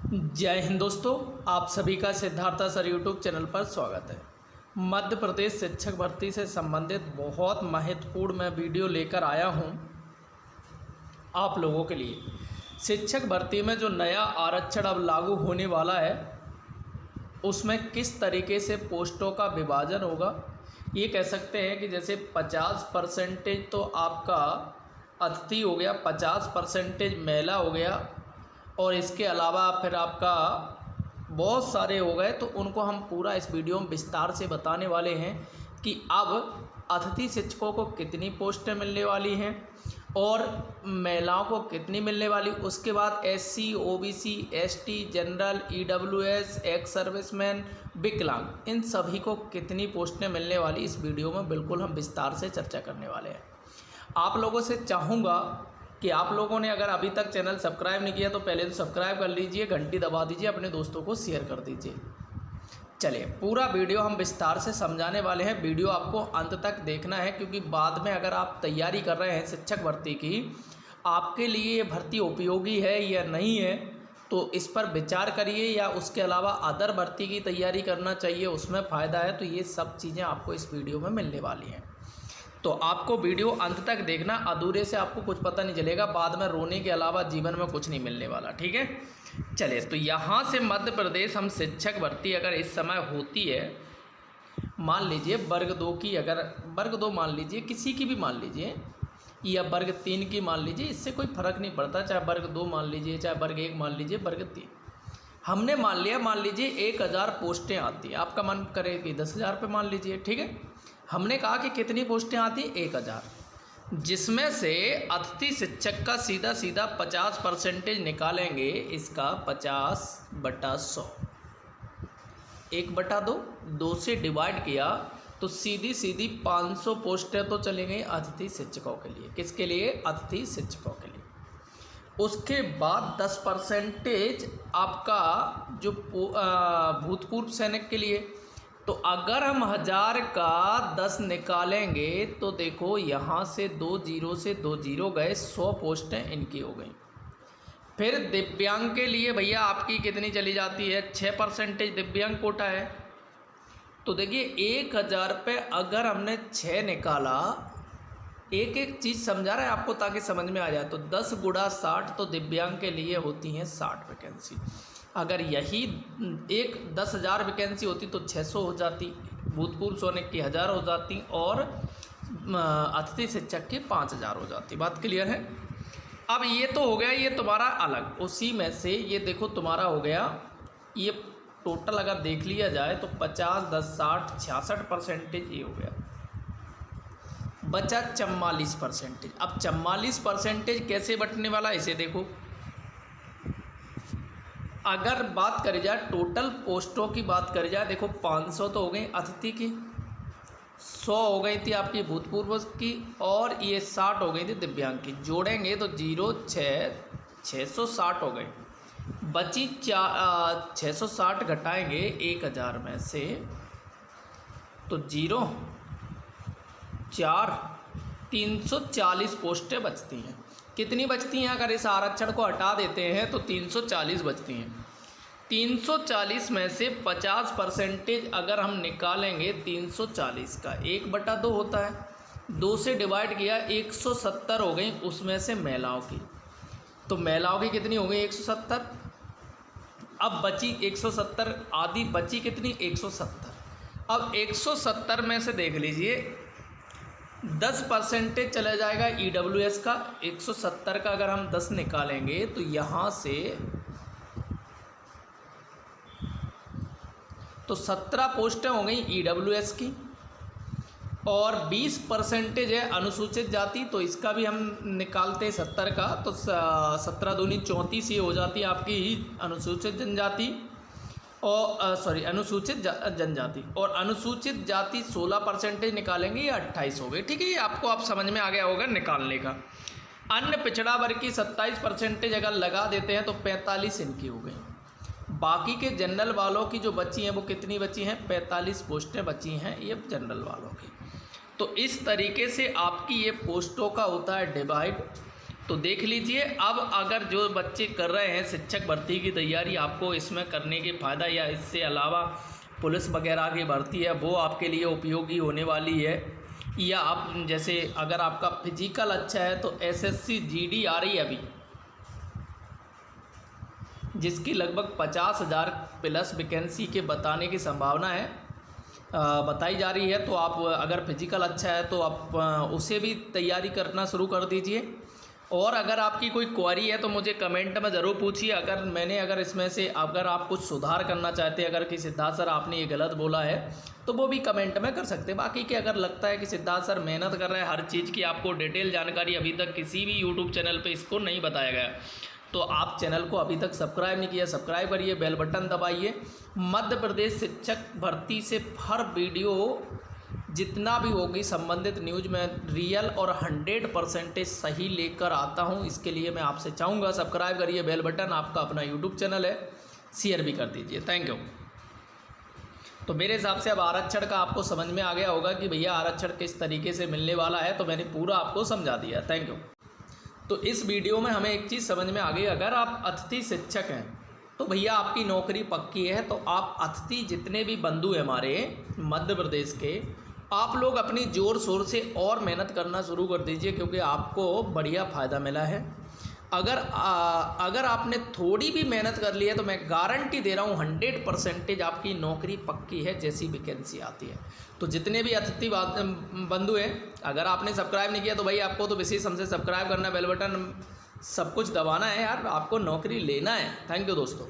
जय हिंद दोस्तों, आप सभी का सिद्धार्था सर यूट्यूब चैनल पर स्वागत है। मध्य प्रदेश शिक्षक भर्ती से संबंधित बहुत महत्वपूर्ण मैं वीडियो लेकर आया हूं आप लोगों के लिए। शिक्षक भर्ती में जो नया आरक्षण अब लागू होने वाला है उसमें किस तरीके से पोस्टों का विभाजन होगा, ये कह सकते हैं कि जैसे 50% तो आपका अतिथि हो गया, 50% महिला हो गया और इसके अलावा फिर आपका बहुत सारे हो गए। तो उनको हम पूरा इस वीडियो में विस्तार से बताने वाले हैं कि अब अतिथि शिक्षकों को कितनी पोस्टें मिलने वाली हैं और महिलाओं को कितनी मिलने वाली, उसके बाद SC, OBC, ST, general, EWS, ex serviceman, विकलांग, इन सभी को कितनी पोस्टें मिलने वाली, इस वीडियो में बिल्कुल हम विस्तार से चर्चा करने वाले हैं। आप लोगों से चाहूँगा कि आप लोगों ने अगर अभी तक चैनल सब्सक्राइब नहीं किया तो पहले तो सब्सक्राइब कर लीजिए, घंटी दबा दीजिए, अपने दोस्तों को शेयर कर दीजिए। चलिए, पूरा वीडियो हम विस्तार से समझाने वाले हैं। वीडियो आपको अंत तक देखना है क्योंकि बाद में अगर आप तैयारी कर रहे हैं शिक्षक भर्ती की, आपके लिए ये भर्ती उपयोगी है या नहीं है, तो इस पर विचार करिए, या उसके अलावा अदर भर्ती की तैयारी करना चाहिए, उसमें फ़ायदा है। तो ये सब चीज़ें आपको इस वीडियो में मिलने वाली हैं, तो आपको वीडियो अंत तक देखना। अधूरे से आपको कुछ पता नहीं चलेगा, बाद में रोने के अलावा जीवन में कुछ नहीं मिलने वाला, ठीक है। चलिए, तो यहाँ से मध्य प्रदेश हम शिक्षक भर्ती अगर इस समय होती है, मान लीजिए वर्ग 2 की, अगर वर्ग 2 मान लीजिए, किसी की भी मान लीजिए, या वर्ग 3 की मान लीजिए, इससे कोई फ़र्क नहीं पड़ता, चाहे वर्ग 2 मान लीजिए, चाहे वर्ग 1 मान लीजिए, वर्ग 3 हमने मान लिया। मान लीजिए 1000 पोस्टें आती हैं, आपका मन करे कि 10,000 पे मान लीजिए, ठीक है। हमने कहा कि कितनी पोस्टें आती हैं, 1000, जिसमें से अतिथि शिक्षक का सीधा सीधा 50% निकालेंगे। इसका 50/100, 1/2, 2 से डिवाइड किया तो सीधी सीधी 500 पोस्टें तो चली गई अतिथि शिक्षकों के लिए। किसके लिए? अतिथि शिक्षकों के लिए। उसके बाद 10% आपका जो भूतपूर्व सैनिक के लिए। तो अगर हम 1000 का 10 निकालेंगे तो देखो यहाँ से 2 जीरो से 2 जीरो गए, 100 पोस्टें इनकी हो गई। फिर दिव्यांग के लिए भैया आपकी कितनी चली जाती है? 6% दिव्यांग कोटा है। तो देखिए 1000 पे अगर हमने 6 निकाला, एक एक चीज़ समझा रहा है आपको ताकि समझ में आ जाए। तो 10 × 60 तो दिव्यांग के लिए होती हैं 60 वैकेंसी। अगर यही 10,000 वैकेंसी होती तो 600 हो जाती, भूतपूर्व सैनिक की 1000 हो जाती और अतिथि शिक्षक की 5000 हो जाती। बात क्लियर है? अब ये तो हो गया, ये तुम्हारा अलग, उसी में से ये देखो तुम्हारा हो गया, ये टोटल अगर देख लिया जाए तो 50, 10, 60, 66% ये हो गया, बचा 44%। अब 44% कैसे बटने वाला, इसे देखो। अगर बात करी जाए टोटल पोस्टों की बात करी जाए, देखो 500 तो हो गई अतिथि की, 100 हो गई थी आपकी भूतपूर्व की, और ये 60 हो गई थी दिव्यांग की। जोड़ेंगे तो 660 हो गई, बची 660 घटाएंगे 1000 में से तो 4 340 पोस्टें बचती हैं। कितनी बचती हैं? अगर इस आरक्षण को हटा देते हैं तो 340 बचती हैं। 340 में से 50% अगर हम निकालेंगे, 340 का 1/2 होता है, 2 से डिवाइड किया, 170 हो गई, उसमें से महिलाओं की। तो महिलाओं की कितनी हो गई? 170। अब बची 170, आधी बची कितनी? 170। अब 170 में से देख लीजिए 10% चला जाएगा ईडब्ल्यूएस का। 170 का अगर हम 10 निकालेंगे तो यहाँ से तो 17 पोस्टें हो गई ईडब्ल्यूएस की, और 20% है अनुसूचित जाति। तो इसका भी हम निकालते 70 का, तो 17 दूनी 34 ये हो जाती है आपकी अनुसूचित जनजाति, और अनुसूचित जनजाति। और अनुसूचित जाति 16% निकालेंगे, या 28 हो गए, ठीक है। ये आपको आप समझ में आ गया होगा निकालने का। अन्य पिछड़ा वर्ग की 27% अगर लगा देते हैं तो 45 इनकी हो गई। बाकी के जनरल वालों की जो बची हैं वो कितनी बची हैं? 45 पोस्टें बची हैं ये जनरल वालों की। तो इस तरीके से आपकी ये पोस्टों का होता है डिवाइड। तो देख लीजिए। अब अगर जो बच्चे कर रहे हैं शिक्षक भर्ती की तैयारी, आपको इसमें करने के फ़ायदा या इससे अलावा पुलिस वगैरह की भर्ती है वो आपके लिए उपयोगी होने वाली है। या आप जैसे अगर आपका फिजिकल अच्छा है तो एसएससी जीडी आ रही है अभी, जिसकी लगभग 50,000 प्लस वैकेंसी के बताने की संभावना है, बताई जा रही है। तो आप अगर फिजिकल अच्छा है तो आप उसे भी तैयारी करना शुरू कर दीजिए। और अगर आपकी कोई क्वेरी है तो मुझे कमेंट में ज़रूर पूछिए। अगर इसमें से अगर आप कुछ सुधार करना चाहते हैं, अगर कि सिद्धार्थ सर आपने ये गलत बोला है तो वो भी कमेंट में कर सकते हैं। बाकी कि अगर लगता है कि सिद्धार्थ सर मेहनत कर रहे हैं हर चीज़ की, आपको डिटेल जानकारी अभी तक किसी भी यूट्यूब चैनल पे इसको नहीं बताया गया, तो आप चैनल को अभी तक सब्सक्राइब नहीं किया, सब्सक्राइब करिए, बेल बटन दबाइए। मध्य प्रदेश शिक्षक भर्ती से हर वीडियो जितना भी होगी संबंधित न्यूज़ में रियल और 100% सही लेकर आता हूं। इसके लिए मैं आपसे चाहूँगा सब्सक्राइब करिए, बेल बटन, आपका अपना यूट्यूब चैनल है, शेयर भी कर दीजिए। Thank you. तो मेरे हिसाब से अब आरक्षण का आपको समझ में आ गया होगा कि भैया आरक्षण किस तरीके से मिलने वाला है, तो मैंने पूरा आपको समझा दिया। Thank you. तो इस वीडियो में हमें एक चीज़ समझ में आ गई, अगर आप अतिथि शिक्षक हैं तो भैया आपकी नौकरी पक्की है। तो आप अतिथि जितने भी बंधु हैं हमारे मध्य प्रदेश के, आप लोग अपनी ज़ोर शोर से और मेहनत करना शुरू कर दीजिए, क्योंकि आपको बढ़िया फ़ायदा मिला है। अगर आपने थोड़ी भी मेहनत कर ली है तो मैं गारंटी दे रहा हूँ 100% आपकी नौकरी पक्की है जैसी वैकेंसी आती है। तो जितने भी अतिथि बंधु हैं, अगर आपने सब्सक्राइब नहीं किया तो भाई आपको तो विशेष हमसे सब्सक्राइब करना है, बेल बटन सब कुछ दबाना है यार, आपको नौकरी लेना है। थैंक यू दोस्तों।